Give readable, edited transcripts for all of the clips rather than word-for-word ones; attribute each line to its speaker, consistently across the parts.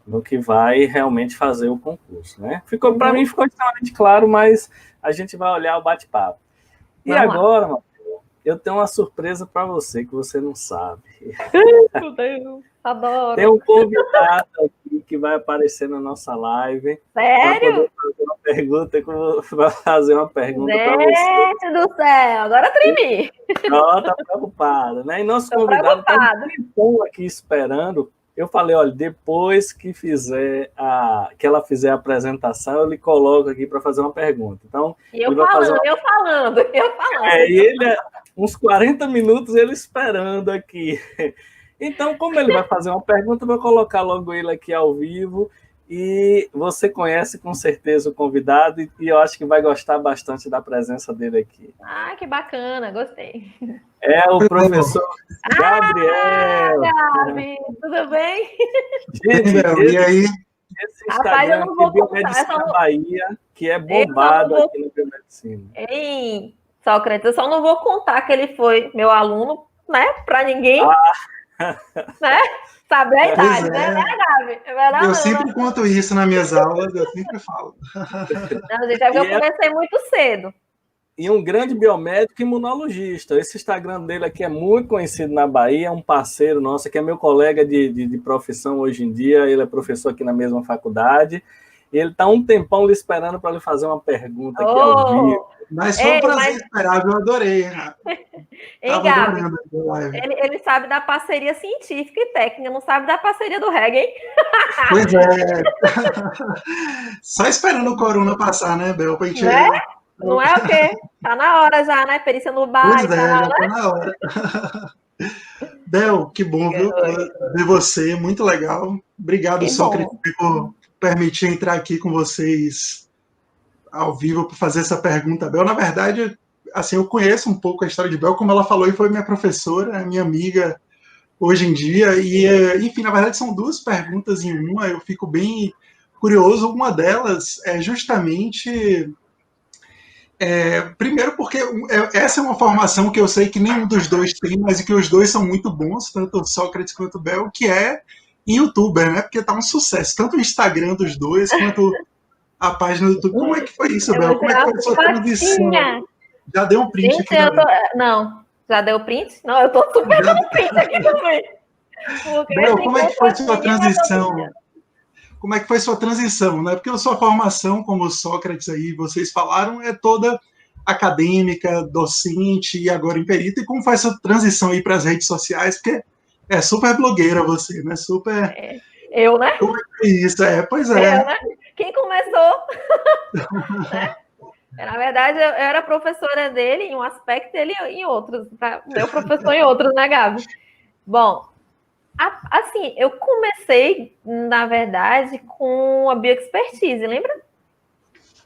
Speaker 1: no que vai realmente fazer o concurso, né? Para mim ficou extremamente claro, mas a gente vai olhar o bate-papo. E agora, Mabel, eu tenho uma surpresa para você que você não sabe.
Speaker 2: Meu Deus, adoro.
Speaker 1: Tem um convidado aqui que vai aparecer na nossa live.
Speaker 2: Sério?
Speaker 1: Para fazer uma pergunta para você.
Speaker 2: Gente do céu, agora tremi.
Speaker 1: Não, tá preocupada, né? E nosso convidado está um tempão aqui esperando. Eu falei, olha, depois que ela fizer a apresentação, eu lhe coloco aqui para fazer uma pergunta. Então,
Speaker 2: eu falando.
Speaker 1: E ele, uns 40 minutos, ele esperando aqui. Então, como ele vai fazer uma pergunta, eu vou colocar logo ele aqui ao vivo. E você conhece com certeza o convidado e eu acho que vai gostar bastante da presença dele aqui.
Speaker 2: Ah, que bacana, gostei.
Speaker 1: É o professor Gabriel.
Speaker 2: Gabi, tudo bem?
Speaker 1: Gente,
Speaker 3: e aí?
Speaker 1: Esse Instagram aqui, Biomedicina Bahia, que é bombado aqui no Biomedicina.
Speaker 2: Ei, Sócrates, eu só não vou contar que ele foi meu aluno, né? Para ninguém, né? Saber a idade, né, Gabi?
Speaker 3: Eu sempre conto isso nas minhas aulas, eu sempre falo.
Speaker 2: Não, gente, eu comecei muito cedo.
Speaker 1: E um grande biomédico e imunologista. Esse Instagram dele aqui é muito conhecido na Bahia, é um parceiro nosso, que é meu colega de profissão hoje em dia, ele é professor aqui na mesma faculdade, e ele está um tempão lhe esperando para lhe fazer uma pergunta aqui ao vivo.
Speaker 3: Mas foi um prazer esperar, eu adorei.
Speaker 2: Hein, Gabi? Ele sabe da parceria científica e técnica, não sabe da parceria do reggae, hein?
Speaker 3: Pois é. Só esperando o corona passar, né, Bel? Pra gente...
Speaker 2: Não é o quê? Tá na hora já, né? Perícia no bar.
Speaker 3: Pois já tá na hora. Bel, que bom, viu? Ver você, muito legal. Obrigado, Sócrates, por permitir entrar aqui com vocês ao vivo para fazer essa pergunta, Bel. Na verdade, assim, eu conheço um pouco a história de Bel, como ela falou, e foi minha professora, minha amiga hoje em dia. E, enfim, na verdade, são duas perguntas em uma. Eu fico bem curioso. Uma delas é justamente... primeiro porque essa é uma formação que eu sei que nenhum dos dois tem, mas que os dois são muito bons, tanto o Sócrates quanto o Bel, que é em youtuber, né? Porque tá um sucesso, tanto o Instagram dos dois, quanto a página do YouTube. Como é que foi isso, Bel? Como é que foi a sua transição? Já deu um print aqui?
Speaker 2: Não, já deu print? Não, eu tô super dando print aqui também.
Speaker 3: Bel, como é que foi a sua transição? Como é que foi sua transição, né? Porque a sua formação, como o Sócrates aí, vocês falaram, é toda acadêmica, docente e agora em perito. E como faz sua transição aí para as redes sociais? Porque é super blogueira você, né? Super...
Speaker 2: Eu, né?
Speaker 3: Como é que é isso? Pois é.
Speaker 2: Eu, né? Quem começou? Né? Na verdade, eu era professora dele em um aspecto, ele em outros. Tá? Meu professor em outros, né, Gabi? Bom, assim, eu comecei, na verdade, com a bioexpertise, lembra?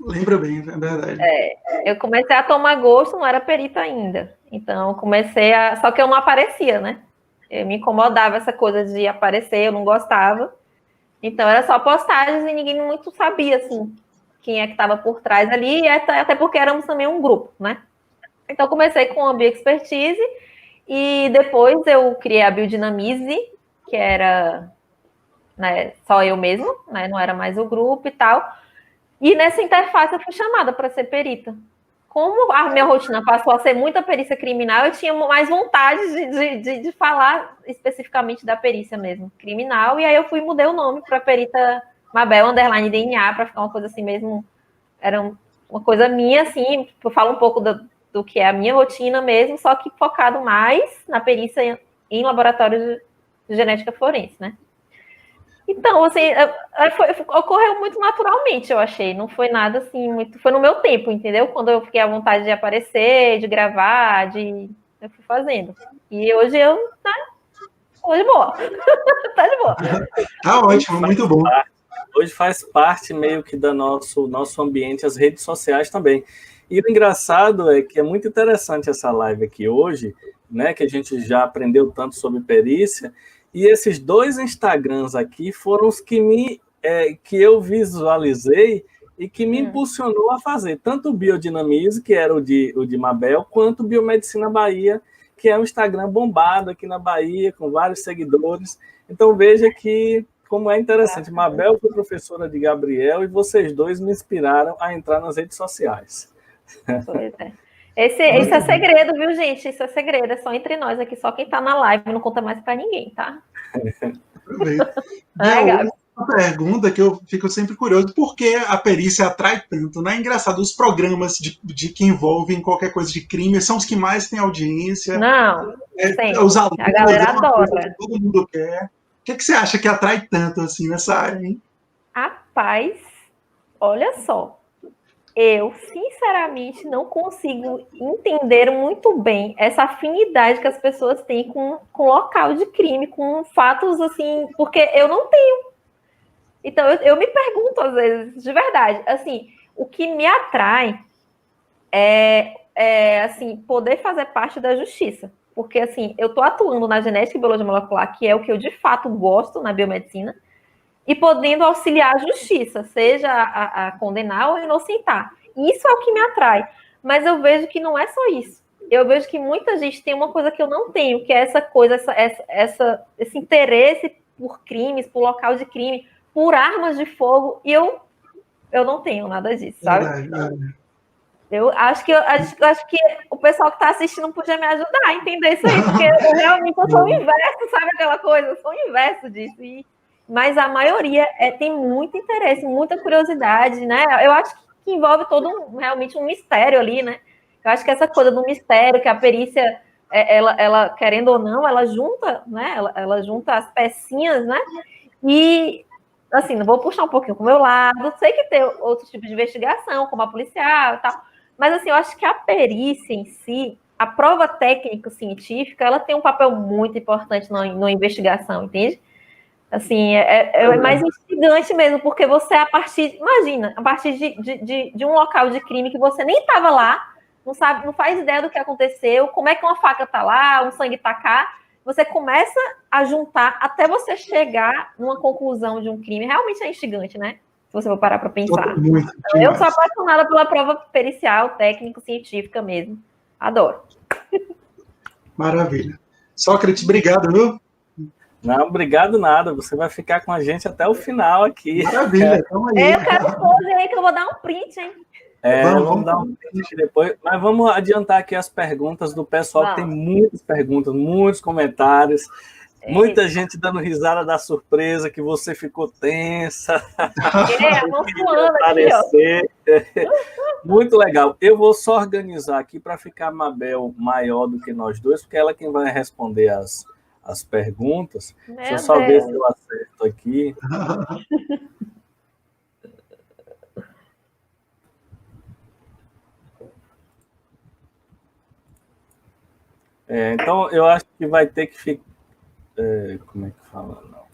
Speaker 3: Lembra bem, é verdade.
Speaker 2: Eu comecei a tomar gosto, não era perita ainda. Então, comecei a... Só que eu não aparecia, né? Me incomodava essa coisa de aparecer, eu não gostava. Então, era só postagens e ninguém muito sabia, assim, quem é que estava por trás ali, até porque éramos também um grupo, né? Então, comecei com a bioexpertise e depois eu criei a Biodinamize, que era, né, só eu mesmo, né, não era mais o grupo e tal. E nessa interface eu fui chamada para ser perita. Como a minha rotina passou a ser muita perícia criminal, eu tinha mais vontade de falar especificamente da perícia mesmo, criminal, e aí eu mudei o nome para perita Mabel _ DNA, para ficar uma coisa assim mesmo, era uma coisa minha, assim, eu falo um pouco do que é a minha rotina mesmo, só que focado mais na perícia em laboratório de genética forense, né? Então, assim, ocorreu muito naturalmente, eu achei. Não foi nada assim, muito. Foi no meu tempo, entendeu? Quando eu fiquei à vontade de aparecer, de gravar, eu fui fazendo. E hoje tô de boa. Tá de boa.
Speaker 3: Tá ótimo, muito bom.
Speaker 1: Hoje faz parte meio que do nosso ambiente, as redes sociais também. E o engraçado é que é muito interessante essa live aqui hoje, né? Que a gente já aprendeu tanto sobre perícia. E esses dois Instagrams aqui foram os que eu visualizei e que me impulsionou a fazer. Tanto o Biodinamize, que era o de Mabel, quanto o Biomedicina Bahia, que é um Instagram bombado aqui na Bahia, com vários seguidores. Então, veja que como é interessante. Mabel foi professora de Gabriel e vocês dois me inspiraram a entrar nas redes sociais.
Speaker 2: Pois é. Esse é segredo, viu, gente? Isso é segredo, é só entre nós aqui, só quem tá na live, não conta mais para ninguém, tá?
Speaker 3: Uma pergunta que eu fico sempre curioso, por que a perícia atrai tanto? Não é engraçado, os programas de que envolvem qualquer coisa de crime são os que mais têm audiência.
Speaker 2: Não,
Speaker 3: os alunos,
Speaker 2: a galera adora.
Speaker 3: Todo mundo quer. O que você acha que atrai tanto assim nessa área, hein?
Speaker 2: Rapaz, olha só. Eu, sinceramente, não consigo entender muito bem essa afinidade que as pessoas têm com local de crime, com fatos assim, porque eu não tenho. Então, eu me pergunto, às vezes, de verdade, assim, o que me atrai é assim, poder fazer parte da justiça. Porque, assim, eu estou atuando na genética e biologia molecular, que é o que eu, de fato, gosto na biomedicina, e podendo auxiliar a justiça, seja a condenar ou inocentar. Isso é o que me atrai. Mas eu vejo que não é só isso. Eu vejo que muita gente tem uma coisa que eu não tenho, que é essa coisa, esse interesse por crimes, por local de crime, por armas de fogo, e eu não tenho nada disso, sabe? Eu acho que o pessoal que está assistindo podia me ajudar a entender isso aí, porque eu sou o inverso, sabe aquela coisa? Eu sou o inverso disso. Mas a maioria tem muito interesse, muita curiosidade, né? Eu acho que envolve realmente um mistério ali, né? Eu acho que essa coisa do mistério, que a perícia, ela querendo ou não, ela junta, né? Ela junta as pecinhas, né? E, assim, não vou puxar um pouquinho pro meu lado, sei que tem outros tipos de investigação, como a policial e tal, mas, assim, eu acho que a perícia em si, a prova técnico-científica, ela tem um papel muito importante na investigação, entende? Assim, é mais instigante mesmo, porque você, imagina, a partir de um local de crime que você nem estava lá, não sabe, não faz ideia do que aconteceu, como é que uma faca está lá, um sangue está cá, você começa a juntar até você chegar numa conclusão de um crime. Realmente é instigante, né? Se você for parar para pensar. Eu sou apaixonada pela prova pericial, técnico-científica mesmo. Adoro.
Speaker 3: Maravilha. Sócrates, obrigado, viu?
Speaker 1: Não, obrigado nada. Você vai ficar com a gente até o final aqui.
Speaker 3: Maravilha, tamo aí.
Speaker 2: Eu quero pose aí que eu vou dar um print, hein?
Speaker 1: Vamos dar um print depois. Mas vamos adiantar aqui as perguntas do pessoal, que tem muitas perguntas, muitos comentários. Muita gente dando risada da surpresa, que você ficou tensa.
Speaker 2: Aparecer.
Speaker 1: Muito legal. Eu vou só organizar aqui para ficar Mabel maior do que nós dois, porque ela é quem vai responder as perguntas. Deixa eu só ver se eu acerto aqui. Então, eu acho que vai ter que ficar... como é que fala? Não.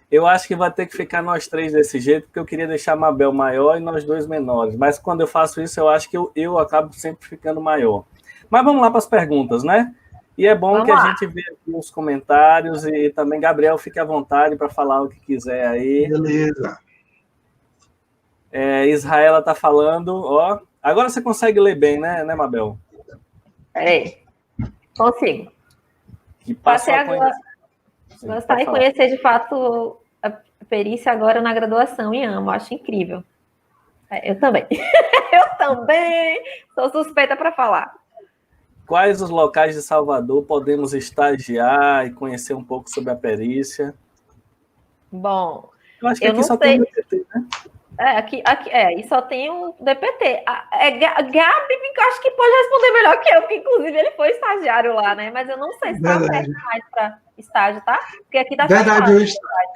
Speaker 1: Eu acho que vai ter que ficar nós três desse jeito, porque eu queria deixar a Mabel maior e nós dois menores. Mas quando eu faço isso, eu acho que eu acabo sempre ficando maior. Mas vamos lá para as perguntas, né? E é bom que a gente vê aqui os comentários e também, Gabriel, fique à vontade para falar o que quiser aí.
Speaker 3: Beleza.
Speaker 1: Israela está falando, ó. Agora você consegue ler bem, né Mabel?
Speaker 2: Peraí. Consigo.
Speaker 1: Que passou
Speaker 2: agora. Gostar de conhecer, de fato, a perícia agora na graduação e amo, acho incrível. Eu também. Eu também sou suspeita para falar.
Speaker 1: Quais os locais de Salvador podemos estagiar e conhecer um pouco sobre a perícia?
Speaker 2: Bom,
Speaker 1: eu acho que aqui só tem o DPT, né?
Speaker 2: E só tem o DPT. Gabi, acho que pode responder melhor que eu, porque inclusive ele foi estagiário lá, né? Mas eu não sei se tá aberto mais para estágio, tá? Porque aqui tá
Speaker 3: verdade,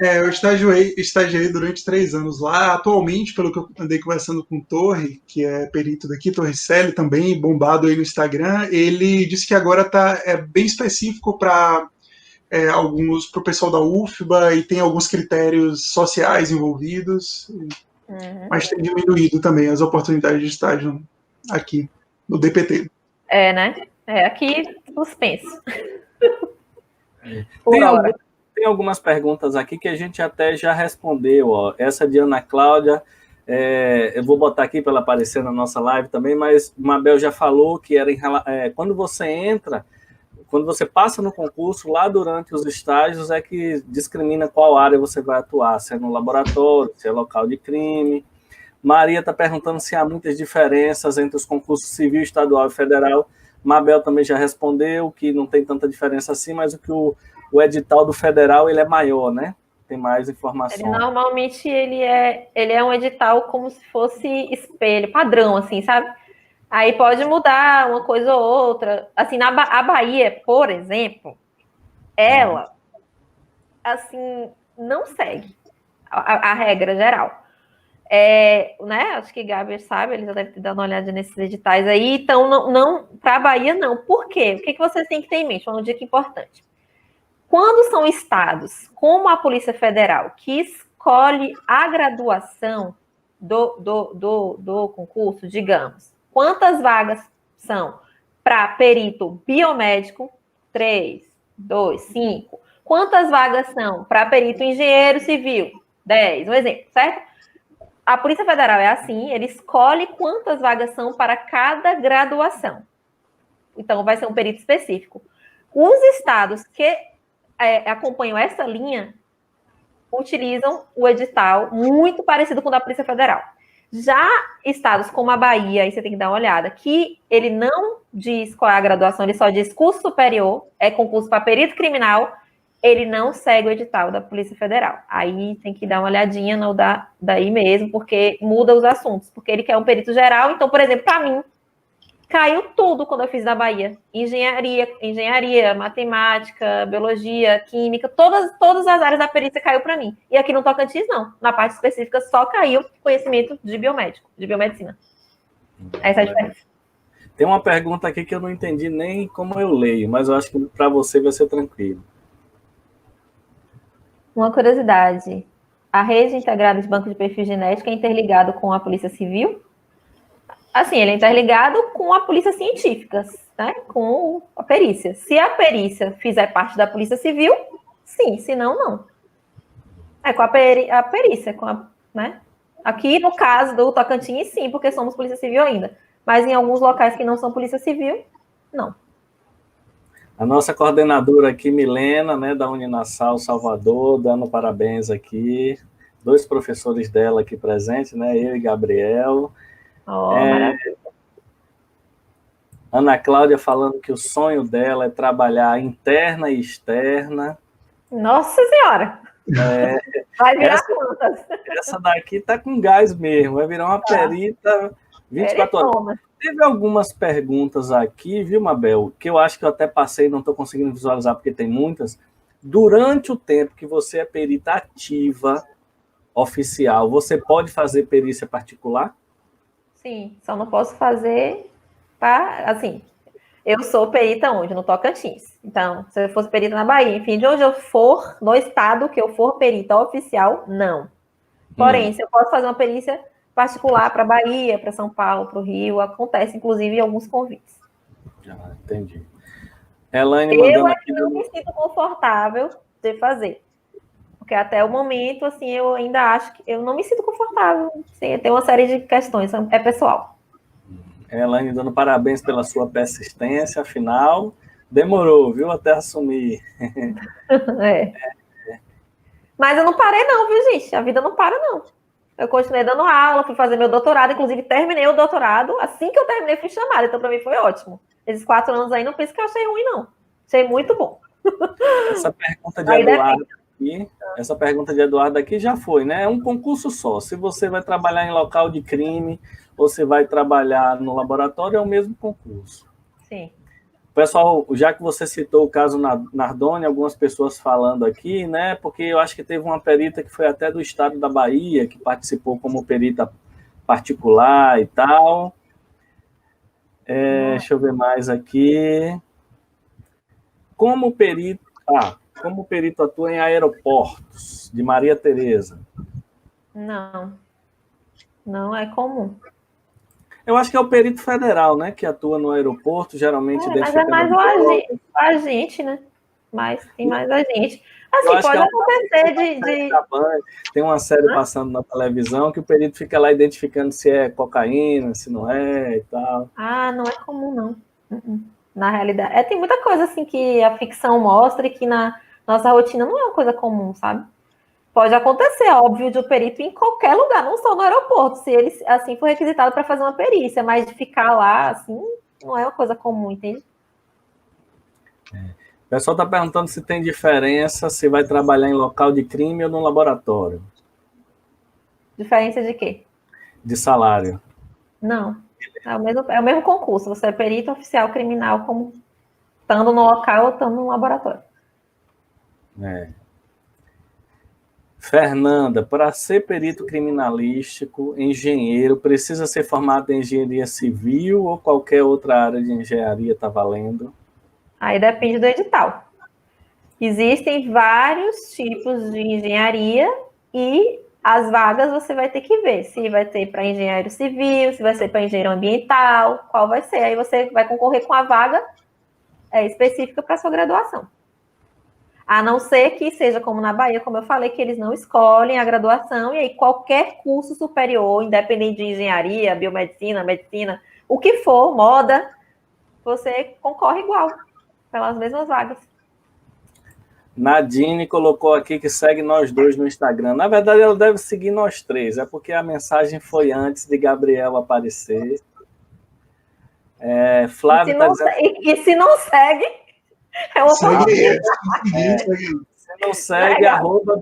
Speaker 3: eu estagiei durante 3 anos lá. Atualmente, pelo que eu andei conversando com o Torre, que é perito daqui, Torricelli também, bombado aí no Instagram, ele disse que agora é bem específico para para o pessoal da UFBA e tem alguns critérios sociais envolvidos. Mas tem diminuído também as oportunidades de estágio aqui no DPT.
Speaker 2: Né? Aqui suspenso.
Speaker 1: Tem algumas perguntas aqui que a gente até já respondeu. Ó. Essa de Ana Cláudia. eu vou botar aqui para ela aparecer na nossa live também, mas o Mabel já falou que era quando você entra, quando você passa no concurso, lá durante os estágios é que discrimina qual área você vai atuar, se é no laboratório, se é local de crime. Maria está perguntando se há muitas diferenças entre os concursos civil, estadual e federal. Mabel também já respondeu que não tem tanta diferença assim, mas o edital do federal ele é maior, né? Tem mais informações.
Speaker 2: Normalmente ele é um edital como se fosse espelho, padrão, assim, sabe? Aí pode mudar uma coisa ou outra. Assim, a Bahia, por exemplo, ela, assim, não segue a regra geral. Né? Acho que Gabi sabe, ele já deve ter dado uma olhada nesses editais aí. Então, não para a Bahia, não. Por quê? O que vocês têm que ter em mente? Uma dica importante. Quando são estados, como a Polícia Federal, que escolhe a graduação do concurso, digamos, quantas vagas são para perito biomédico? 3, 2, 5. Quantas vagas são para perito engenheiro civil? 10, um exemplo, certo? A Polícia Federal é assim, ele escolhe quantas vagas são para cada graduação. Então, vai ser um perito específico. Os estados que acompanham essa linha utilizam o edital muito parecido com o da Polícia Federal. Já estados como a Bahia, aí você tem que dar uma olhada, que ele não diz qual é a graduação, ele só diz curso superior, é concurso para perito criminal, ele não segue o edital da Polícia Federal. Aí tem que dar uma olhadinha no daí mesmo, porque muda os assuntos, porque ele quer um perito geral. Então, por exemplo, para mim, caiu tudo quando eu fiz na Bahia. Engenharia, matemática, biologia, química, todas as áreas da perícia caiu para mim. E aqui no Tocantins, não. Na parte específica, só caiu conhecimento de biomédico, de biomedicina. Essa é a diferença.
Speaker 1: Tem uma pergunta aqui que eu não entendi nem como eu leio, mas eu acho que para você vai ser tranquilo.
Speaker 2: Uma curiosidade. A rede integrada de banco de perfil genético é interligado com a Polícia Civil? Assim, ele é interligado com a polícia científica, né? Com a perícia. Se a perícia fizer parte da Polícia Civil, sim, senão, não. É com a perícia, né? Aqui, no caso do Tocantins, sim, porque somos Polícia Civil ainda. Mas em alguns locais que não são Polícia Civil, não.
Speaker 1: A nossa coordenadora aqui, Milena, né, da Uninassal Salvador, dando parabéns aqui. 2 professores dela aqui presentes, né? Eu e Gabriel.
Speaker 2: Maravilha.
Speaker 1: Ana Cláudia falando que o sonho dela é trabalhar interna e externa.
Speaker 2: Nossa Senhora! Vai virar contas.
Speaker 1: Essa daqui tá com gás mesmo, vai virar uma perita 24 horas. Teve algumas perguntas aqui, viu, Mabel, que eu acho que eu até passei, não estou conseguindo visualizar porque tem muitas. Durante o tempo que você é perita ativa, oficial, você pode fazer perícia particular?
Speaker 2: Sim, só não posso fazer assim, eu sou perita onde? No Tocantins. Então, se eu fosse perita na Bahia, enfim, de onde eu for, no estado que eu for perita oficial, não. Porém, se eu posso fazer uma perícia particular para Bahia, para São Paulo, para o Rio, acontece, inclusive, alguns convites.
Speaker 1: Entendi. Elaine mandando aqui.
Speaker 2: Eu não me sinto confortável de fazer. Porque até o momento, assim, eu ainda acho que eu não me sinto confortável. Sim, tem uma série de questões, é pessoal.
Speaker 1: Elaine dando parabéns pela sua persistência, afinal, demorou, viu, até assumir.
Speaker 2: Mas eu não parei não, viu, gente? A vida não para, não. Eu continuei dando aula, fui fazer meu doutorado, inclusive terminei o doutorado. Assim que eu terminei, fui chamada, então para mim foi ótimo. Esses 4 anos aí, não pense que eu achei ruim, não. Achei muito bom.
Speaker 1: Essa pergunta de Eduardo aqui já foi, né? É um concurso só. Se você vai trabalhar em local de crime ou se vai trabalhar no laboratório, é o mesmo concurso.
Speaker 2: Sim.
Speaker 1: Pessoal, já que você citou o caso Nardoni, algumas pessoas falando aqui, né? Porque eu acho que teve uma perita que foi até do estado da Bahia, que participou como perita particular e tal. Deixa eu ver mais aqui. Como perito atua em aeroportos, de Maria Tereza?
Speaker 2: Não é comum.
Speaker 1: Eu acho que é o perito federal, né, que atua no aeroporto, geralmente...
Speaker 2: Mas é mais o agente, né? Tem mais agente. Assim, pode acontecer
Speaker 1: Tem uma série passando na televisão que o perito fica lá identificando se é cocaína, se não é e tal.
Speaker 2: Não é comum, não. Na realidade. Tem muita coisa assim que a ficção mostra e que na nossa rotina não é uma coisa comum, sabe? Pode acontecer, óbvio, de um perito em qualquer lugar, não só no aeroporto, se ele assim for requisitado para fazer uma perícia, mas de ficar lá, assim, não é uma coisa comum, entende?
Speaker 1: O pessoal está perguntando se tem diferença se vai trabalhar em local de crime ou no laboratório.
Speaker 2: Diferença de quê?
Speaker 1: De salário.
Speaker 2: Não. É o mesmo concurso. Você é perito oficial criminal, como estando no local ou estando no laboratório.
Speaker 1: Fernanda, para ser perito criminalístico, engenheiro, precisa ser formado em engenharia civil ou qualquer outra área de engenharia está valendo?
Speaker 2: Aí depende do edital. Existem vários tipos de engenharia e as vagas você vai ter que ver se vai ter para engenheiro civil, se vai ser para engenheiro ambiental, qual vai ser. Aí você vai concorrer com a vaga específica para sua graduação. A não ser que seja como na Bahia, como eu falei, que eles não escolhem a graduação, e aí qualquer curso superior, independente de engenharia, biomedicina, medicina, o que for, moda, você concorre igual, pelas mesmas vagas.
Speaker 1: Nadine colocou aqui que segue nós dois no Instagram. Na verdade, ela deve seguir nós três, é porque a mensagem foi antes de Gabriel aparecer. Flávio está dizendo...
Speaker 2: E se não segue, é uma
Speaker 3: segue.
Speaker 1: Se não segue,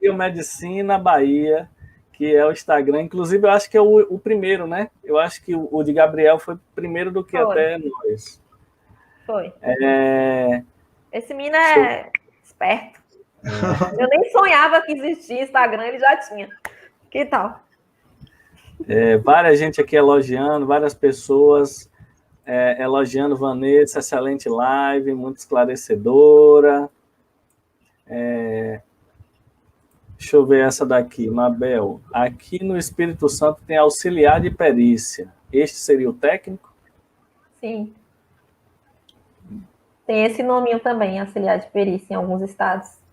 Speaker 1: @biomedicina Bahia, que é o Instagram. Inclusive, eu acho que é o primeiro, né? Eu acho que o de Gabriel foi primeiro do que até nós.
Speaker 2: Foi. Esse menino é esperto. Eu nem sonhava que existia Instagram, ele já tinha. Que tal?
Speaker 1: Várias gente aqui elogiando, várias pessoas elogiando Vanessa, excelente live, muito esclarecedora. Deixa eu ver essa daqui, Mabel. Aqui no Espírito Santo tem auxiliar de perícia. Este seria o técnico?
Speaker 2: Sim. Tem esse nominho também, auxiliar de perícia, em alguns estados.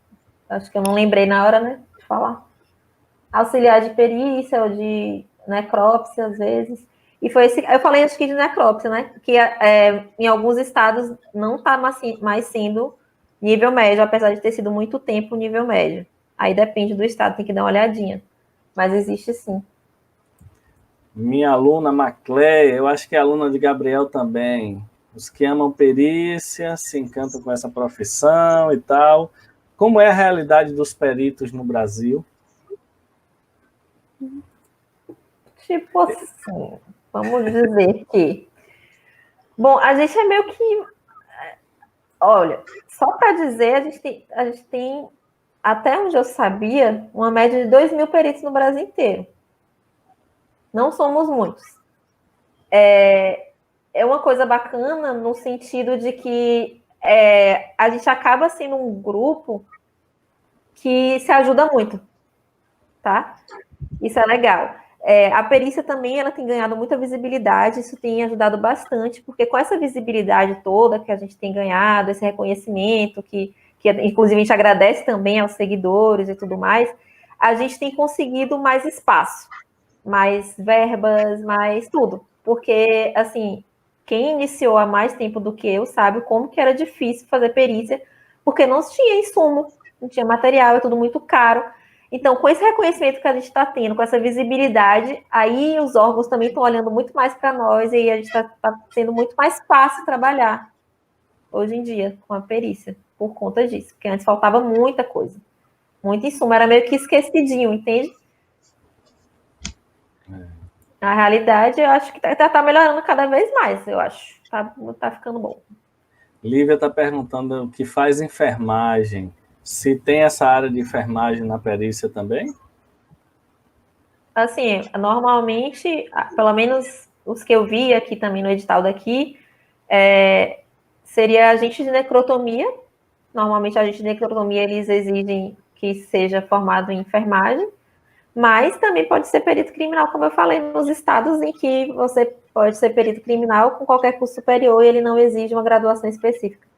Speaker 2: Acho que eu não lembrei na hora, né, de falar. Auxiliar de perícia ou de necrópsia, às vezes. E foi esse, eu falei acho que de necrópsia, né, que em alguns estados não está mais sendo nível médio, apesar de ter sido muito tempo nível médio. Aí depende do estado, tem que dar uma olhadinha. Mas existe sim.
Speaker 1: Minha aluna Macleia, eu acho que é aluna de Gabriel também. Os que amam perícia, se encantam com essa profissão e tal. Como é a realidade dos peritos no Brasil?
Speaker 2: Tipo assim, vamos dizer que... Bom, a gente é meio que... Olha, só para dizer, a gente tem, até onde eu sabia, uma média de 2.000 peritos no Brasil inteiro. Não somos muitos. É uma coisa bacana no sentido de que a gente acaba sendo um grupo que se ajuda muito, tá? Isso é legal. A perícia também ela tem ganhado muita visibilidade, isso tem ajudado bastante, porque com essa visibilidade toda que a gente tem ganhado, esse reconhecimento, que inclusive a gente agradece também aos seguidores e tudo mais, a gente tem conseguido mais espaço, mais verbas, mais tudo. Porque, assim, quem iniciou há mais tempo do que eu sabe como que era difícil fazer perícia, porque não tinha insumo, não tinha material, é tudo muito caro. Então, com esse reconhecimento que a gente está tendo, com essa visibilidade, aí os órgãos também estão olhando muito mais para nós e aí a gente está sendo muito mais fácil trabalhar hoje em dia com a perícia, por conta disso, porque antes faltava muita coisa, muito insumo, era meio que esquecidinho, entende? Na realidade, eu acho que está melhorando cada vez mais, eu acho, tá ficando bom.
Speaker 1: Lívia está perguntando o que faz enfermagem. Se tem essa área de enfermagem na perícia também?
Speaker 2: Assim, normalmente, pelo menos os que eu vi aqui também no edital daqui, seria agente de necrotomia. Normalmente, agente de necrotomia, eles exigem que seja formado em enfermagem, mas também pode ser perito criminal, como eu falei, nos estados em que você pode ser perito criminal com qualquer curso superior e ele não exige uma graduação específica.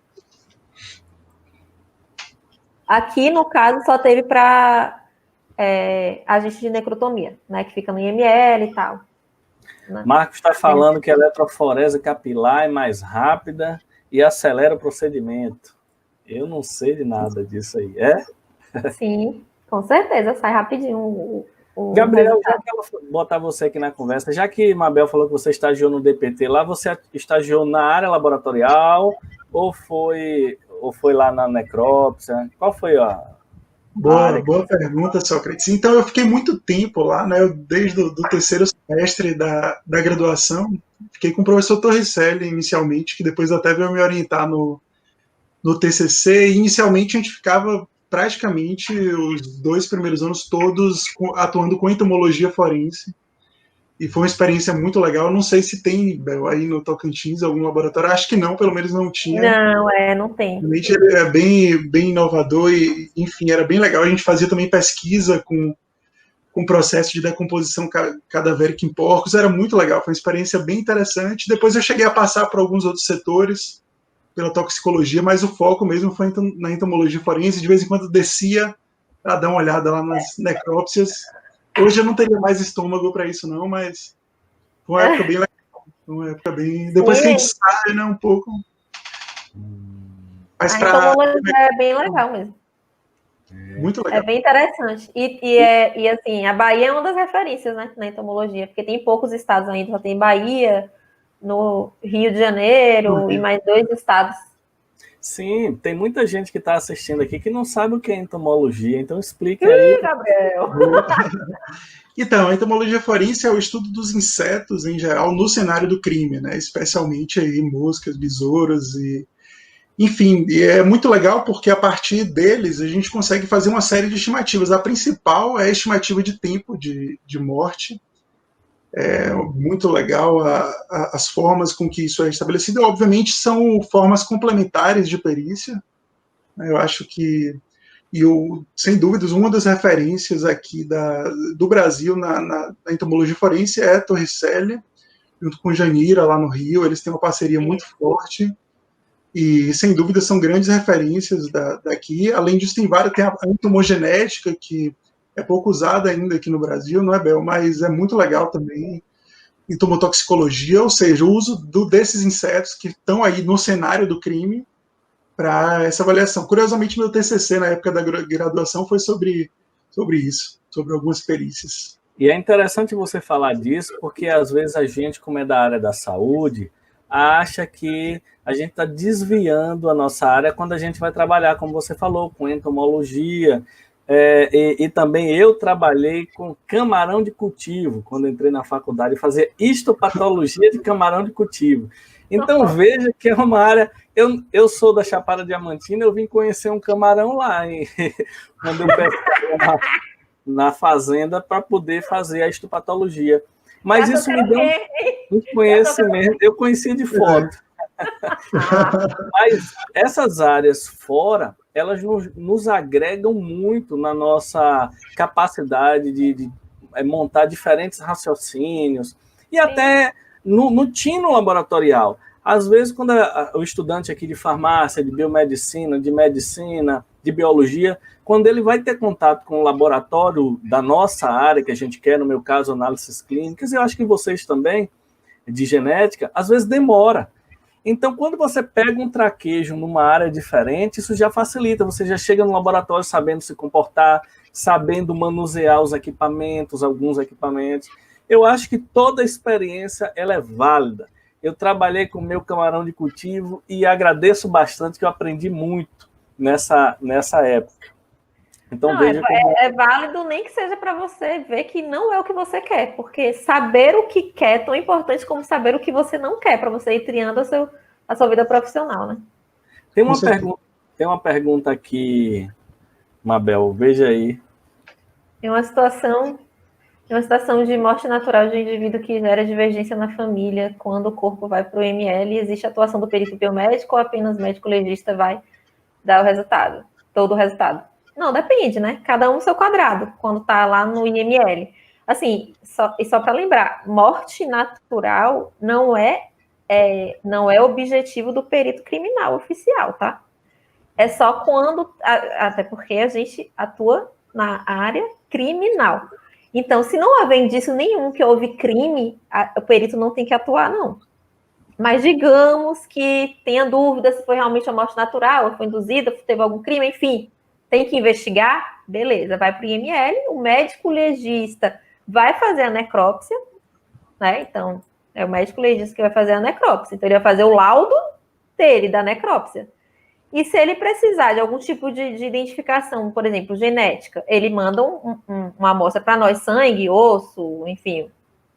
Speaker 2: Aqui, no caso, só teve para agente de necrotomia, né? Que fica no IML e tal. Né?
Speaker 1: Marcos está falando que a eletroforese capilar é mais rápida e acelera o procedimento. Eu não sei de nada disso aí. É?
Speaker 2: Sim, com certeza, sai rapidinho o
Speaker 1: Gabriel,
Speaker 2: resultado.
Speaker 1: já que ela botar você aqui na conversa, já que Mabel falou que você estagiou no DPT, lá você estagiou na área laboratorial ou foi lá na necrópsia? Qual foi a área?
Speaker 3: Boa pergunta, Sócrates. Então, eu fiquei muito tempo lá, né? Desde o terceiro semestre da graduação, fiquei com o professor Torricelli inicialmente, que depois até veio me orientar no TCC. E inicialmente, a gente ficava praticamente os 2 primeiros anos todos atuando com entomologia forense. E foi uma experiência muito legal. Eu não sei se tem, Bel, aí no Tocantins algum laboratório. Acho que não, pelo menos não tinha.
Speaker 2: Não tem.
Speaker 3: Realmente ele é bem inovador e, enfim, era bem legal. A gente fazia também pesquisa com processo de decomposição cadavérica em porcos. Era muito legal, foi uma experiência bem interessante. Depois eu cheguei a passar por alguns outros setores, pela toxicologia, mas o foco mesmo foi na entomologia forense. De vez em quando descia para dar uma olhada lá nas necrópsias. Hoje eu não teria mais estômago para isso, não, mas foi uma época bem legal. Uma época bem... Depois que a gente sai, né, um pouco. Mas
Speaker 2: a entomologia é bem legal mesmo.
Speaker 3: Muito legal.
Speaker 2: É bem interessante. E assim, a Bahia é uma das referências, né, na entomologia, porque tem poucos estados ainda, só tem Bahia, no Rio de Janeiro e mais 2 estados.
Speaker 1: Sim, tem muita gente que está assistindo aqui que não sabe o que é entomologia, então explique aí.
Speaker 2: Gabriel!
Speaker 3: Então, a entomologia forense é o estudo dos insetos em geral no cenário do crime, né? Especialmente aí moscas, besouras e enfim, e é muito legal porque a partir deles a gente consegue fazer uma série de estimativas. A principal é a estimativa de tempo de morte. É muito legal as formas com que isso é estabelecido. Obviamente são formas complementares de perícia. Eu acho que, sem dúvidas, uma das referências aqui do Brasil na entomologia forense é Torricelli, junto com Janira lá no Rio. Eles têm uma parceria muito forte. E, sem dúvida, são grandes referências daqui. Além disso, tem a entomogenética, que é pouco usada ainda aqui no Brasil, não é, Bel? Mas é muito legal também. Entomotoxicologia, ou seja, o uso desses insetos que estão aí no cenário do crime para essa avaliação. Curiosamente, meu TCC, na época da graduação, foi sobre isso, sobre algumas perícias.
Speaker 1: E é interessante você falar disso, porque às vezes a gente, como é da área da saúde, acha que a gente está desviando a nossa área quando a gente vai trabalhar, como você falou, com entomologia. E também eu trabalhei com camarão de cultivo, quando entrei na faculdade, fazia histopatologia de camarão de cultivo. Então, veja que é uma área... Eu sou da Chapada Diamantina, eu vim conhecer um camarão lá, quando eu pesquei na fazenda para poder fazer a histopatologia. Mas isso me deu um conhecimento, eu conhecia de foto. Mas essas áreas fora, elas nos agregam muito na nossa capacidade de montar diferentes raciocínios e até no tino laboratorial. Às vezes, quando o estudante aqui de farmácia, de biomedicina, de medicina, de biologia, quando ele vai ter contato com o laboratório da nossa área, que a gente quer, no meu caso, análises clínicas, e eu acho que vocês também, de genética, às vezes demora. Então, quando você pega um traquejo numa área diferente, isso já facilita, você já chega no laboratório sabendo se comportar, sabendo manusear os equipamentos, alguns equipamentos. Eu acho que toda experiência ela é válida. Eu trabalhei com o meu camarão de cultivo e agradeço bastante que eu aprendi muito nessa época. Então, veja como...
Speaker 2: é válido nem que seja para você ver que não é o que você quer, porque saber o que quer é tão importante como saber o que você não quer, para você ir triando a sua vida profissional, né?
Speaker 1: Tem uma pergunta aqui, Mabel, veja aí.
Speaker 2: Em uma situação de morte natural de um indivíduo que gera divergência na família, quando o corpo vai para o ML, existe a atuação do perito biomédico ou apenas o médico legista vai dar o resultado, todo o resultado? Não, depende, né? Cada um seu quadrado, quando tá lá no IML. Assim, só para lembrar, morte natural não é objetivo do perito criminal oficial, tá? é só quando, até porque a gente atua na área criminal. Então, se não haver indício nenhum que houve crime, o perito não tem que atuar, não. Mas digamos que tenha dúvida se foi realmente uma morte natural, foi induzida, teve algum crime, enfim, tem que investigar, beleza, vai para o IML, o médico legista vai fazer a necrópsia, né? Então, é o médico legista que vai fazer a necrópsia. Então, ele vai fazer o laudo dele, da necrópsia. E se ele precisar de algum tipo de identificação, por exemplo, genética, ele manda uma amostra para nós, sangue, osso, enfim,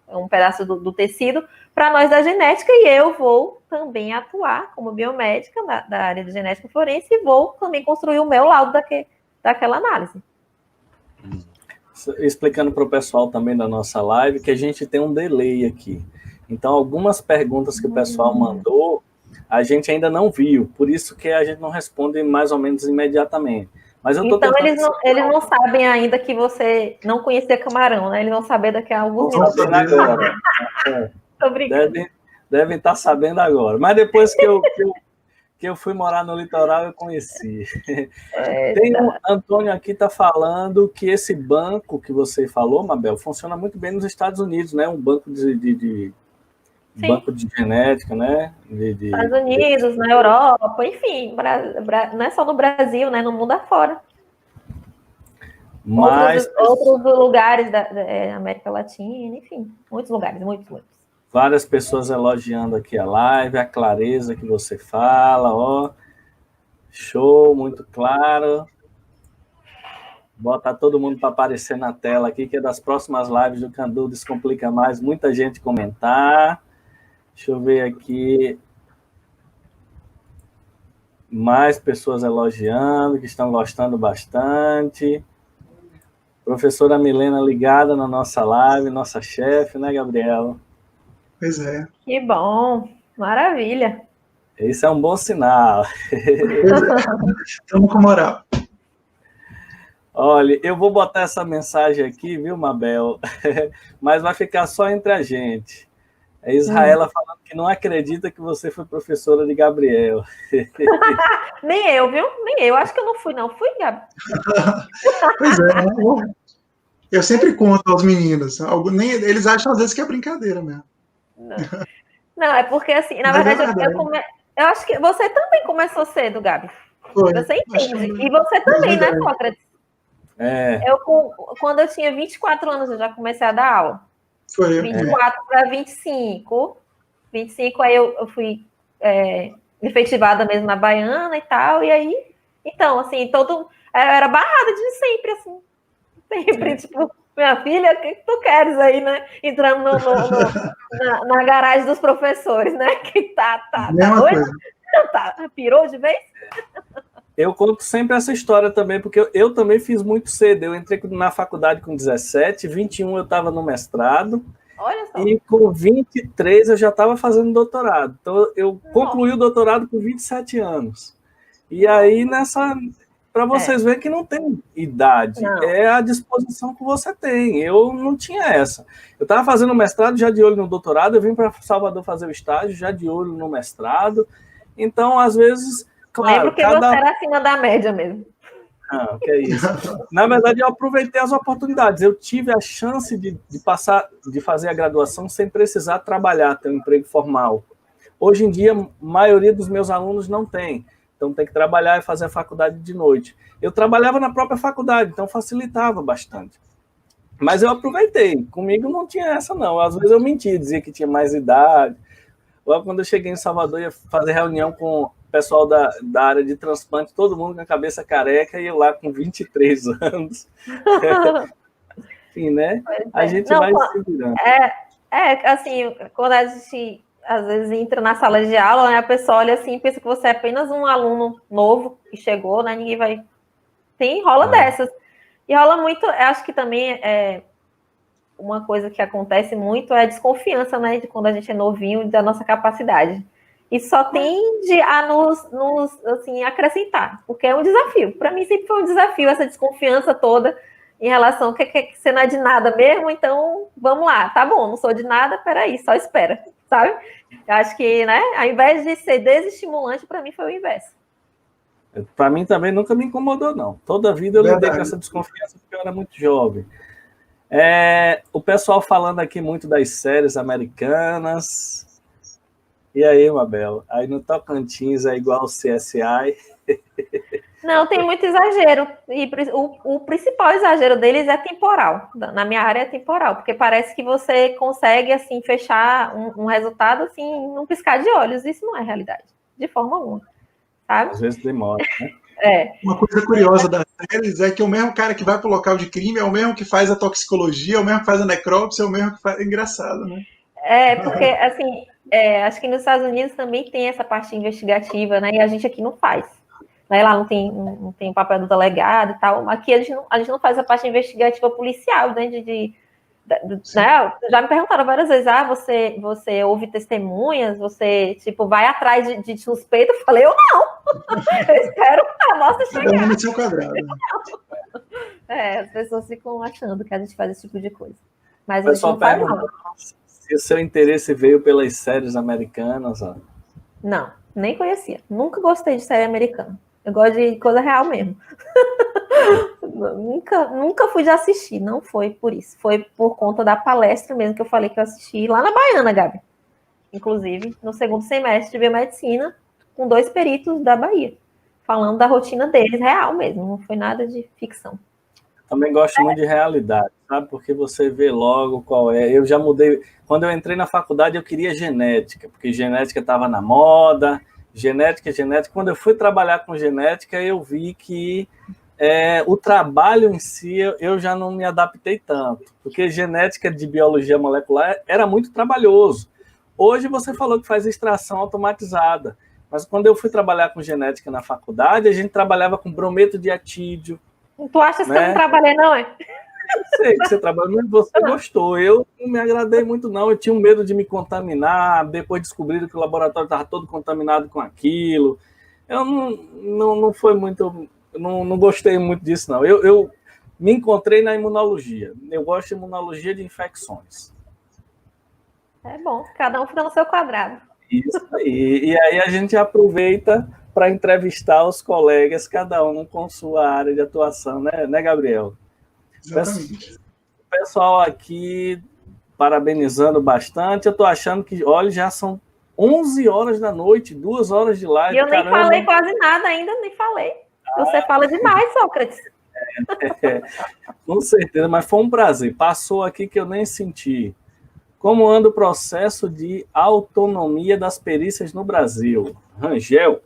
Speaker 2: um pedaço do tecido, para nós da genética, e eu vou também atuar como biomédica da área de genética forense e vou também construir o meu laudo daquela análise.
Speaker 1: Explicando para o pessoal também da nossa live que a gente tem um delay aqui. Então, algumas perguntas que o pessoal mandou, a gente ainda não viu, por isso que a gente não responde mais ou menos imediatamente. Mas eu tô
Speaker 2: então, eles não sabem ainda que você não conhecia camarão, né? Eles vão saber daqui a alguns minutos.
Speaker 1: Agora.
Speaker 2: Tô brincando.
Speaker 1: Devem estar sabendo agora. Mas depois que eu fui morar no litoral, eu conheci. Tem um Antônio aqui está falando que esse banco que você falou, Mabel, funciona muito bem nos Estados Unidos, né? Um banco banco de genética, né?
Speaker 2: Estados Unidos, na Europa, enfim, não é só no Brasil, né? No mundo afora.
Speaker 1: Mas
Speaker 2: outros lugares da América Latina, enfim, muitos lugares, muitos.
Speaker 1: Várias pessoas elogiando aqui a live, a clareza que você fala, ó. Show, muito claro. Bota todo mundo para aparecer na tela aqui, que é das próximas lives do Candu Descomplica Mais, muita gente comentar. Deixa eu ver aqui. Mais pessoas elogiando, que estão gostando bastante. Professora Milena ligada na nossa live, nossa chefe, né, Gabriela?
Speaker 3: Pois é.
Speaker 2: Que bom, maravilha.
Speaker 1: Isso é um bom sinal.
Speaker 3: Estamos com moral.
Speaker 1: Olha, eu vou botar essa mensagem aqui, viu, Mabel? Mas vai ficar só entre a gente. É Israela falando que não acredita que você foi professora de Gabriel.
Speaker 2: Nem eu, viu? Nem eu. Acho que eu não fui, não. Fui, Gabi?
Speaker 3: Pois é. Eu sempre conto aos meninos. Eles acham às vezes que é brincadeira mesmo.
Speaker 2: Não, é porque assim, na verdade, eu acho que você também começou cedo, Gabi.
Speaker 3: Foi.
Speaker 2: Você entende. E você também, né, Sócrates? Quando eu tinha 24 anos, eu já comecei a dar aula.
Speaker 3: Foi.
Speaker 2: 24 para 25. 25, aí eu fui efetivada mesmo na Baiana e tal. E aí, então, assim, eu era barrada de sempre, assim. Sempre, tipo, minha filha, o que tu queres aí, né? Entrando na garagem dos professores, né? Que tá doido? Pirou de vez?
Speaker 1: Eu conto sempre essa história também, porque eu também fiz muito cedo. Eu entrei na faculdade com 17, 21 eu estava no mestrado.
Speaker 2: Olha só.
Speaker 1: E com 23 eu já estava fazendo doutorado. Então eu concluí o doutorado com 27 anos. E aí para vocês verem que não tem idade, é a disposição que você tem. Eu não tinha essa. Eu estava fazendo mestrado já de olho no doutorado, eu vim para Salvador fazer o estágio já de olho no mestrado. Então, às vezes, claro...
Speaker 2: Lembro que você era acima da média mesmo.
Speaker 1: Não, que é isso. Na verdade, eu aproveitei as oportunidades. Eu tive a chance de fazer a graduação sem precisar trabalhar, ter um emprego formal. Hoje em dia, a maioria dos meus alunos não tem. Então, tem que trabalhar e fazer a faculdade de noite. Eu trabalhava na própria faculdade, então facilitava bastante. Mas eu aproveitei. Comigo não tinha essa, não. Às vezes eu mentia, dizia que tinha mais idade. Logo quando eu cheguei em Salvador, ia fazer reunião com o pessoal da área de transplante, todo mundo com a cabeça careca, e eu lá com 23 anos. Enfim, né? A gente vai se virando.
Speaker 2: Assim, quando a gente às vezes entra na sala de aula, né, a pessoa olha assim e pensa que você é apenas um aluno novo que chegou, né? Ninguém vai... rola dessas. E rola muito, eu acho que também uma coisa que acontece muito é a desconfiança, né? De quando a gente é novinho, da nossa capacidade. E só tende a nos assim, acrescentar, porque é um desafio. Para mim sempre foi um desafio essa desconfiança toda em relação que você não é de nada mesmo, então vamos lá, tá bom, não sou de nada, peraí, só espera, sabe? Eu acho que, né, ao invés de ser desestimulante, para mim foi o inverso.
Speaker 1: Para mim também nunca me incomodou, não. Toda a vida eu lidei com essa desconfiança porque eu era muito jovem. O pessoal falando aqui muito das séries americanas. E aí, Mabel? Aí no Tocantins é igual o CSI?
Speaker 2: Não, tem muito exagero. E o principal exagero deles é temporal. Na minha área é temporal, porque parece que você consegue, assim, fechar um resultado, assim, num piscar de olhos. Isso não é realidade, de forma alguma, sabe?
Speaker 1: Às vezes demora, né?
Speaker 3: Uma coisa curiosa das séries é que o mesmo cara que vai para o local de crime é o mesmo que faz a toxicologia, é o mesmo que faz a necrópsia, é o mesmo que faz... É engraçado, né?
Speaker 2: Porque, assim, acho que nos Estados Unidos também tem essa parte investigativa, né? E a gente aqui não faz. Né? Lá não tem o papel do delegado e tal. Aqui a gente não faz a parte investigativa policial, né? Né? Já me perguntaram várias vezes, você ouve testemunhas, você, tipo, vai atrás de suspeito? Eu falei, eu não. Eu espero a moça chegar.
Speaker 3: No seu quadrado.
Speaker 2: As pessoas ficam achando que a gente faz esse tipo de coisa. Mas
Speaker 1: o pessoal
Speaker 2: a gente não faz, não.
Speaker 1: Se o seu interesse veio pelas séries americanas, ó.
Speaker 2: Não, nem conhecia. Nunca gostei de série americana. Eu gosto de coisa real mesmo. nunca fui de assistir, não foi por isso. Foi por conta da palestra mesmo que eu falei que eu assisti lá na Baiana, Gabi. Inclusive, no segundo semestre de biomedicina, com 2 peritos da Bahia, falando da rotina deles, real mesmo, não foi nada de ficção.
Speaker 1: Também gosto muito de realidade, sabe? Porque você vê logo qual é. Eu já mudei. Quando eu entrei na faculdade, eu queria genética, porque genética estava na moda. Genética. Quando eu fui trabalhar com genética, eu vi que o trabalho em si eu já não me adaptei tanto, porque genética de biologia molecular era muito trabalhoso. Hoje você falou que faz extração automatizada, mas quando eu fui trabalhar com genética na faculdade, a gente trabalhava com brometo de atídeo.
Speaker 2: Tu acha que eu não trabalhei, não, é?
Speaker 1: Eu sei que você trabalhou, mas você gostou. Eu não me agradei muito, não. Eu tinha um medo de me contaminar. Depois descobriram que o laboratório estava todo contaminado com aquilo. Eu não foi muito... Não gostei muito disso, não. Eu me encontrei na imunologia. Eu gosto de imunologia de infecções.
Speaker 2: É bom, cada um fica no seu quadrado.
Speaker 1: Isso aí. E aí a gente aproveita para entrevistar os colegas, cada um com sua área de atuação, né, Gabriel?
Speaker 3: Exatamente.
Speaker 1: O pessoal aqui parabenizando bastante. Eu estou achando que, olha, já são 11 horas da noite, 2 horas de live.
Speaker 2: E eu nem falei quase nada ainda, nem falei. Você fala demais, Sócrates.
Speaker 1: Com certeza, mas foi um prazer. Passou aqui que eu nem senti. Como anda o processo de autonomia das perícias no Brasil? Rangel?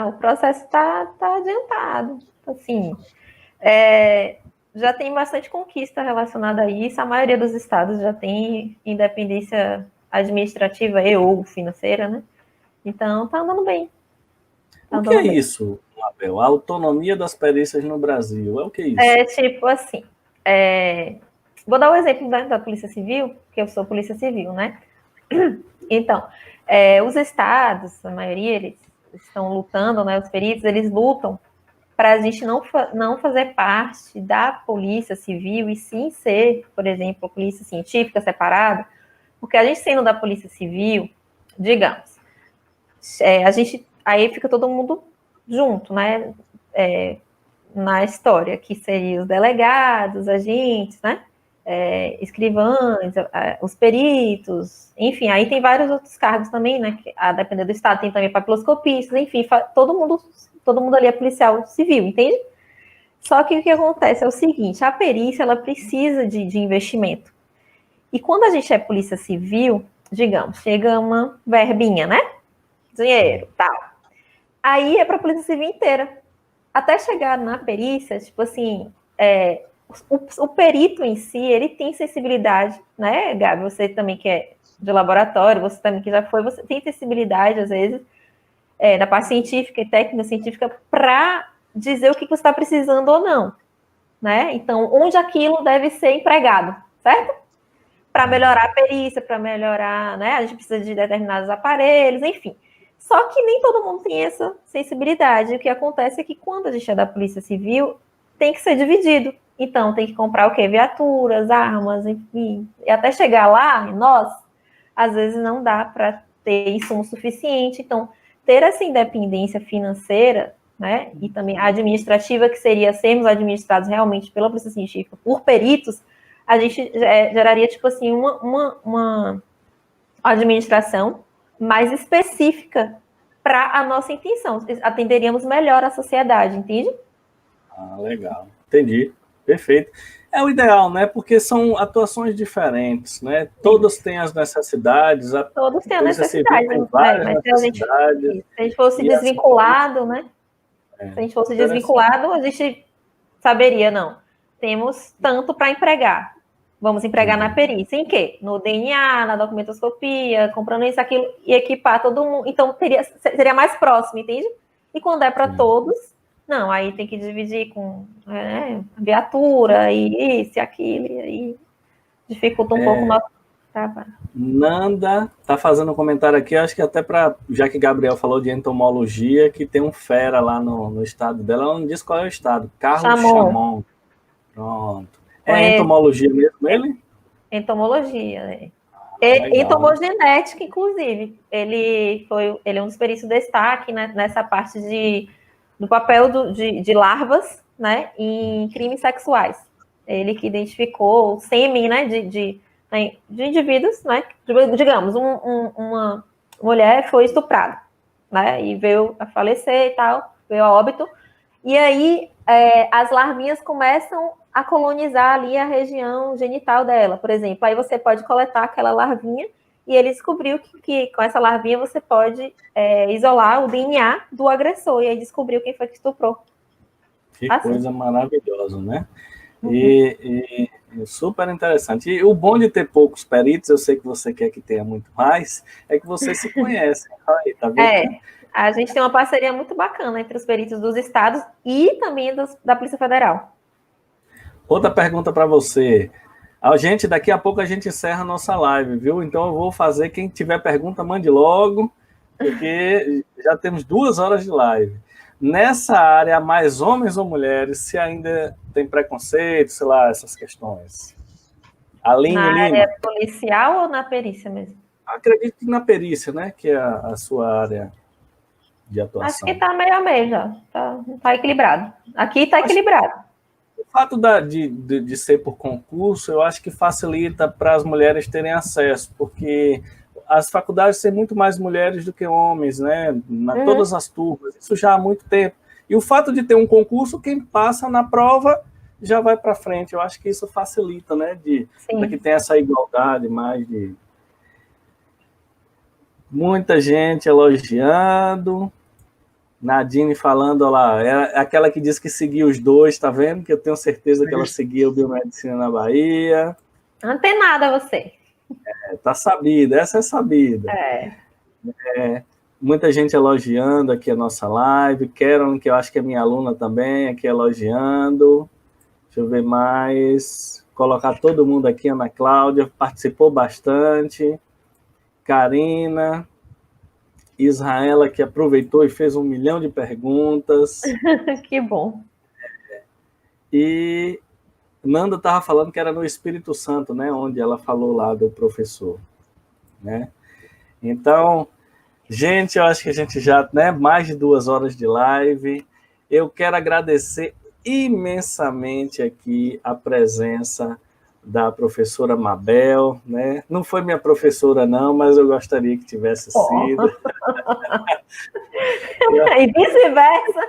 Speaker 2: O processo está adiantado. Assim, já tem bastante conquista relacionada a isso. A maioria dos estados já tem independência administrativa e ou financeira, né? Então, tá andando bem.
Speaker 1: O que é isso, Mabel? A autonomia das perícias no Brasil. É o que é isso?
Speaker 2: É tipo assim, vou dar um exemplo da Polícia Civil, porque eu sou Polícia Civil, né? Então, os estados, a maioria, eles estão lutando, né? Os peritos, eles lutam para a gente não fazer parte da Polícia Civil e sim ser, por exemplo, Polícia Científica separada, porque a gente sendo da Polícia Civil, digamos, a gente, aí fica todo mundo junto, né? Na história, que seriam os delegados, os agentes, né? Escrivães, os peritos, enfim, aí tem vários outros cargos também, né? Que, a depender do estado, tem também papiloscopistas, enfim, todo mundo ali é policial civil, entende? Só que o que acontece é o seguinte, a perícia, ela precisa de investimento. E quando a gente é polícia civil, digamos, chega uma verbinha, né? Dinheiro, tal. Aí é para a polícia civil inteira. Até chegar na perícia, tipo assim, o perito em si, ele tem sensibilidade, né, Gabi? Você também que é de laboratório, você também que já foi, você tem sensibilidade, às vezes, da parte científica e técnica científica para dizer o que você está precisando ou não, né? Então, onde aquilo deve ser empregado, certo? Para melhorar a perícia, para melhorar, né? A gente precisa de determinados aparelhos, enfim. Só que nem todo mundo tem essa sensibilidade. O que acontece é que quando a gente é da Polícia Civil, tem que ser dividido. Então, tem que comprar o quê? Viaturas, armas, enfim. E até chegar lá, nós, às vezes não dá para ter insumo suficiente. Então, ter essa independência financeira, né, e também a administrativa, que seria sermos administrados realmente pela polícia científica, por peritos, a gente geraria, tipo assim, uma administração mais específica para a nossa intenção. Atenderíamos melhor a sociedade, entende?
Speaker 1: Ah, legal. Entendi. Perfeito. É o ideal, né? Porque são atuações diferentes, né? Todas têm as necessidades.
Speaker 2: Todos têm a necessidade,
Speaker 1: tem várias
Speaker 2: mas
Speaker 1: necessidades.
Speaker 2: se a gente fosse desvinculado, né? Se a gente fosse desvinculado, a gente saberia, não. Temos tanto para empregar. Vamos empregar na perícia. Em quê? No DNA, na documentoscopia, comprando isso, aquilo, e equipar todo mundo. Então, seria mais próximo, entende? E quando é para todos, não, aí tem que dividir com viatura, e isso e aquilo, e aí dificulta um pouco o nosso trabalho.
Speaker 1: Nanda está fazendo um comentário aqui, acho que até já que Gabriel falou de entomologia, que tem um fera lá no estado dela, ela não diz qual é o estado, Carlos Chamon. Pronto. É entomologia mesmo ele?
Speaker 2: Entomologia, né? Entomogenética, inclusive. Ele é um dos peritos de destaque, né, nessa parte do papel de larvas, né, em crimes sexuais. Ele que identificou o sêmen, né, de indivíduos, né, digamos, uma mulher foi estuprada, né, e veio a falecer e tal, veio a óbito, e aí as larvinhas começam a colonizar ali a região genital dela, por exemplo. Aí você pode coletar aquela larvinha, e ele descobriu que com essa larvinha você pode isolar o DNA do agressor, e aí descobriu quem foi que estuprou.
Speaker 1: Que coisa maravilhosa, né? E super interessante. E o bom de ter poucos peritos, eu sei que você quer que tenha muito mais, é que vocês se conhecem. Aí, tá vendo?
Speaker 2: A gente tem uma parceria muito bacana entre os peritos dos estados e também da Polícia Federal.
Speaker 1: Outra pergunta para você. Daqui a pouco a gente encerra a nossa live, viu? Então eu vou fazer, quem tiver pergunta, mande logo, porque já temos 2 horas de live. Nessa área, mais homens ou mulheres, se ainda tem preconceito, sei lá, essas questões? Aline
Speaker 2: na
Speaker 1: Lima.
Speaker 2: Área policial ou na perícia mesmo?
Speaker 1: Acredito que na perícia, né? Que é a sua área de atuação.
Speaker 2: Acho que está meio a meio já. Tá equilibrado. Aqui está equilibrado.
Speaker 1: O fato de ser por concurso, eu acho que facilita para as mulheres terem acesso, porque as faculdades têm muito mais mulheres do que homens, né? Todas as turmas, isso já há muito tempo. E o fato de ter um concurso, quem passa na prova já vai para frente. Eu acho que isso facilita, né? Para que tenha essa igualdade mais de... Muita gente elogiando. Nadine falando, olha lá, é aquela que disse que seguia os dois, tá vendo? Que eu tenho certeza que ela seguia o Biomedicina na Bahia.
Speaker 2: Antenada você.
Speaker 1: Tá sabida, essa é sabida. Muita gente elogiando aqui a nossa live. Carolyn, que eu acho que é minha aluna também, aqui elogiando. Deixa eu ver mais. Colocar todo mundo aqui, Ana Cláudia, participou bastante. Karina... Israela, que aproveitou e fez 1 milhão de perguntas.
Speaker 2: Que bom.
Speaker 1: E Nanda estava falando que era no Espírito Santo, né? Onde ela falou lá do professor. Né? Então, gente, eu acho que a gente já... né, mais de 2 horas de live. Eu quero agradecer imensamente aqui a presença da professora Mabel, né? Não foi minha professora, não, mas eu gostaria que tivesse sido.
Speaker 2: E vice-versa.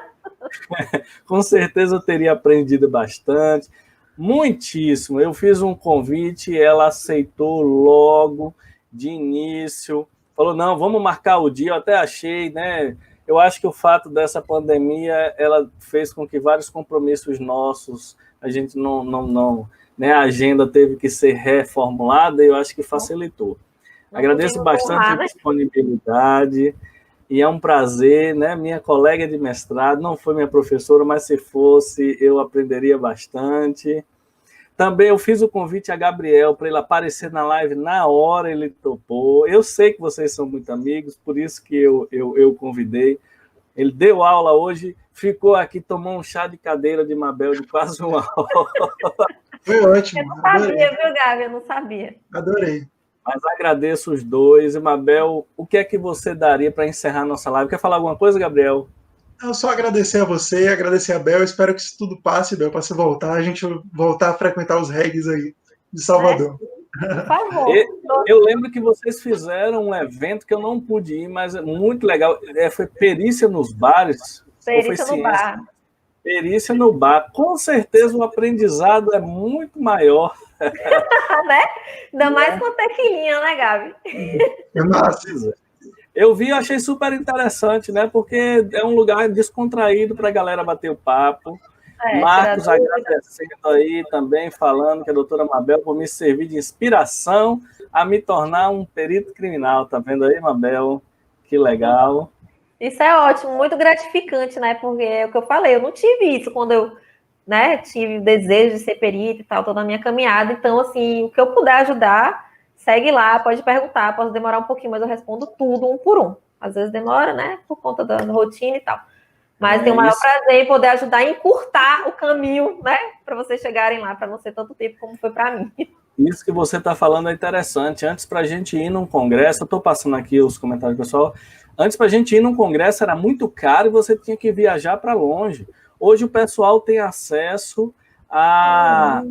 Speaker 1: Com certeza eu teria aprendido bastante. Muitíssimo. Eu fiz um convite, ela aceitou logo, de início. Falou, não, vamos marcar o dia. Eu até achei, né? Eu acho que o fato dessa pandemia, ela fez com que vários compromissos nossos, a gente não né, a agenda teve que ser reformulada e eu acho que facilitou. Agradeço bastante a disponibilidade e é um prazer, né? Minha colega de mestrado, não foi minha professora, mas se fosse, eu aprenderia bastante. Também eu fiz o convite a Gabriel para ele aparecer na live na hora, ele topou. Eu sei que vocês são muito amigos, por isso que eu convidei. Ele deu aula hoje, ficou aqui, tomou um chá de cadeira de Mabel de quase 1 hora.
Speaker 3: Foi ótimo.
Speaker 2: Eu não sabia, viu, Gabi? Eu não sabia.
Speaker 3: Adorei.
Speaker 1: Mas agradeço os dois. E, Mabel, o que é que você daria para encerrar nossa live? Quer falar alguma coisa, Gabriel?
Speaker 3: Eu só agradecer a você, agradecer a Bel. Espero que isso tudo passe, Bel, para você voltar, a gente voltar a frequentar os regs aí de Salvador.
Speaker 2: Por favor.
Speaker 1: Eu lembro que vocês fizeram um evento que eu não pude ir, mas é muito legal. Foi perícia nos bares?
Speaker 2: Perícia no bar.
Speaker 1: Perícia no bar. Com certeza o aprendizado é muito maior.
Speaker 2: Né? Ainda mais com tequilinha, né, Gabi?
Speaker 3: É massa.
Speaker 1: Eu vi e achei super interessante, né? Porque é um lugar descontraído para a galera bater o papo. Marcos agradecendo aí também, falando que a doutora Mabel por me servir de inspiração a me tornar um perito criminal. Tá vendo aí, Mabel? Que legal.
Speaker 2: Isso é ótimo, muito gratificante, né? Porque é o que eu falei, eu não tive isso quando eu, né, tive o desejo de ser perito e tal, toda a minha caminhada. Então, assim, o que eu puder ajudar, segue lá, pode perguntar, posso demorar um pouquinho, mas eu respondo tudo um por um. Às vezes demora, né? Por conta da rotina e tal. Mas tenho o maior prazer em poder ajudar a encurtar o caminho, né? Para vocês chegarem lá, para não ser tanto tempo como foi para mim.
Speaker 1: Isso que você está falando é interessante. Antes, para a gente ir num congresso, eu estou passando aqui os comentários, pessoal. Antes, para a gente ir num congresso, era muito caro e você tinha que viajar para longe. Hoje o pessoal tem acesso a...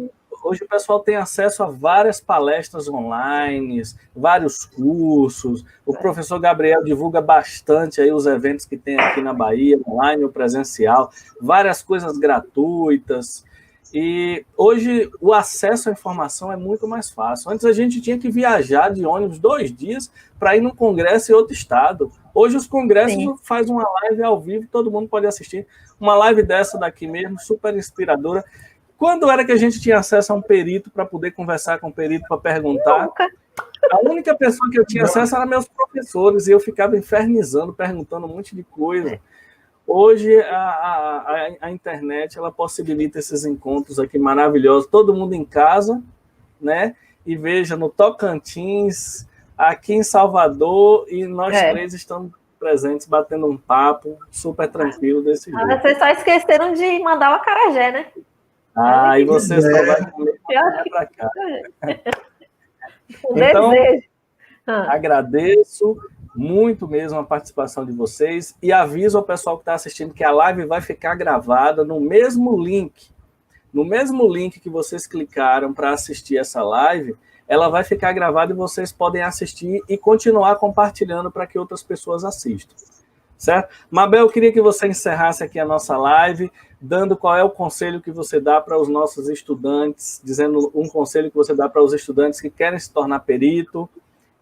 Speaker 1: Hoje o pessoal tem acesso a várias palestras online, vários cursos. O professor Gabriel divulga bastante aí os eventos que tem aqui na Bahia, online ou presencial, várias coisas gratuitas. E hoje o acesso à informação é muito mais fácil. Antes a gente tinha que viajar de ônibus 2 dias para ir num congresso em outro estado. Hoje os congressos faz uma live ao vivo, todo mundo pode assistir. Uma live dessa daqui mesmo, super inspiradora. Quando era que a gente tinha acesso a um perito para poder conversar com o perito para perguntar?
Speaker 2: Nunca.
Speaker 1: A única pessoa que eu tinha acesso eram meus professores e eu ficava infernizando, perguntando um monte de coisa. Hoje a internet ela possibilita esses encontros aqui maravilhosos, todo mundo em casa, né? E veja, no Tocantins, aqui em Salvador, e nós três estamos presentes, batendo um papo super tranquilo desse jeito.
Speaker 2: Vocês só esqueceram de mandar o acarajé, né?
Speaker 1: E você só vai comer para cá.
Speaker 2: Então, desejo.
Speaker 1: Agradeço muito mesmo a participação de vocês e aviso ao pessoal que está assistindo que a live vai ficar gravada no mesmo link. No mesmo link que vocês clicaram para assistir essa live, ela vai ficar gravada e vocês podem assistir e continuar compartilhando para que outras pessoas assistam. Certo? Mabel, eu queria que você encerrasse aqui a nossa live, dando qual é o conselho que você dá para os nossos estudantes, dizendo um conselho que você dá para os estudantes que querem se tornar perito,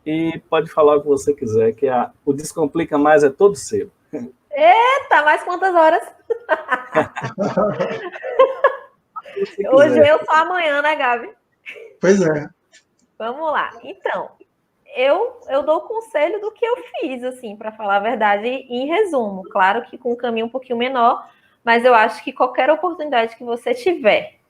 Speaker 1: e pode falar o que você quiser, que o Descomplica Mais é todo seu.
Speaker 2: Eita, mais quantas horas? Hoje eu só amanhã, né, Gabi?
Speaker 3: Pois é.
Speaker 2: Vamos lá. Então, eu dou o conselho do que eu fiz, assim, para falar a verdade, em resumo. Claro que com um caminho um pouquinho menor, mas eu acho que qualquer oportunidade que você tiver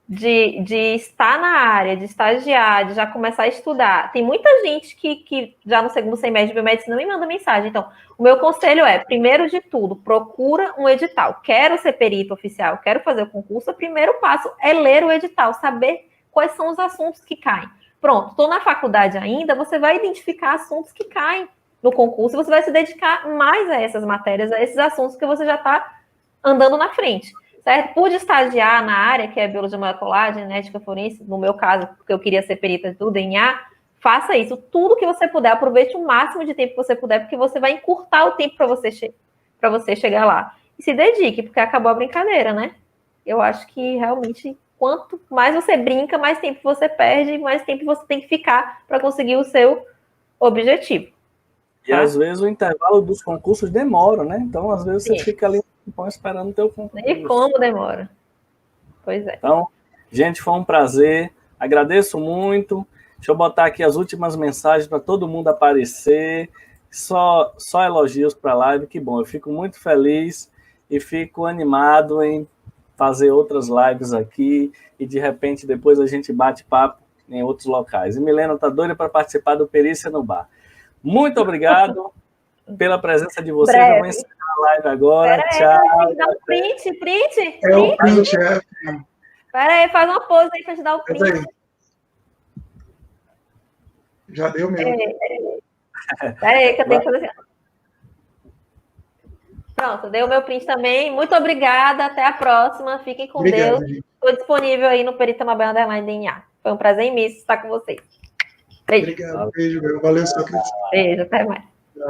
Speaker 2: de estar na área, de estagiar, de já começar a estudar. Tem muita gente que já no segundo semestre de biomedicina me manda mensagem. Então, o meu conselho é, primeiro de tudo, procura um edital. Quero ser perito oficial, quero fazer o concurso. O primeiro passo é ler o edital, saber quais são os assuntos que caem. Pronto, estou na faculdade ainda, você vai identificar assuntos que caem no concurso e você vai se dedicar mais a essas matérias, a esses assuntos que você já está andando na frente. Certo? Pude estagiar na área, que é biologia molecular, genética forense, no meu caso, porque eu queria ser perita do DNA, faça isso. Tudo que você puder, aproveite o máximo de tempo que você puder, porque você vai encurtar o tempo para você chegar lá. E se dedique, porque acabou a brincadeira, né? Eu acho que realmente, quanto mais você brinca, mais tempo você perde, mais tempo você tem que ficar para conseguir o seu objetivo.
Speaker 1: E às vezes o intervalo dos concursos demora, né? Então, às vezes você fica ali esperando o teu concurso.
Speaker 2: E como demora. Pois é.
Speaker 1: Então, gente, foi um prazer. Agradeço muito. Deixa eu botar aqui as últimas mensagens para todo mundo aparecer. Só elogios para a live, que bom. Eu fico muito feliz e fico animado em fazer outras lives aqui e, de repente, depois a gente bate papo em outros locais. E Milena está doida para participar do Perícia no Bar. Muito obrigado pela presença de vocês. Eu vou encerrar a live agora. Tchau.
Speaker 2: Dá um print.
Speaker 3: É o print, é.
Speaker 2: Pera aí, faz uma pose aí pra te dar o print.
Speaker 3: Já deu meu.
Speaker 2: Peraí, que eu tenho que fazer assim. Pronto, dei o meu print também. Muito obrigada, até a próxima. Fiquem com
Speaker 3: Obrigado,
Speaker 2: Deus.
Speaker 3: gente.
Speaker 2: Estou disponível aí no Perita Mabel Underline DNA. Foi um prazer imenso estar com vocês. Beijo.
Speaker 3: Obrigado. Beijo, Bel. Valeu, Sócrates.
Speaker 2: Beijo, até mais.
Speaker 3: Tchau.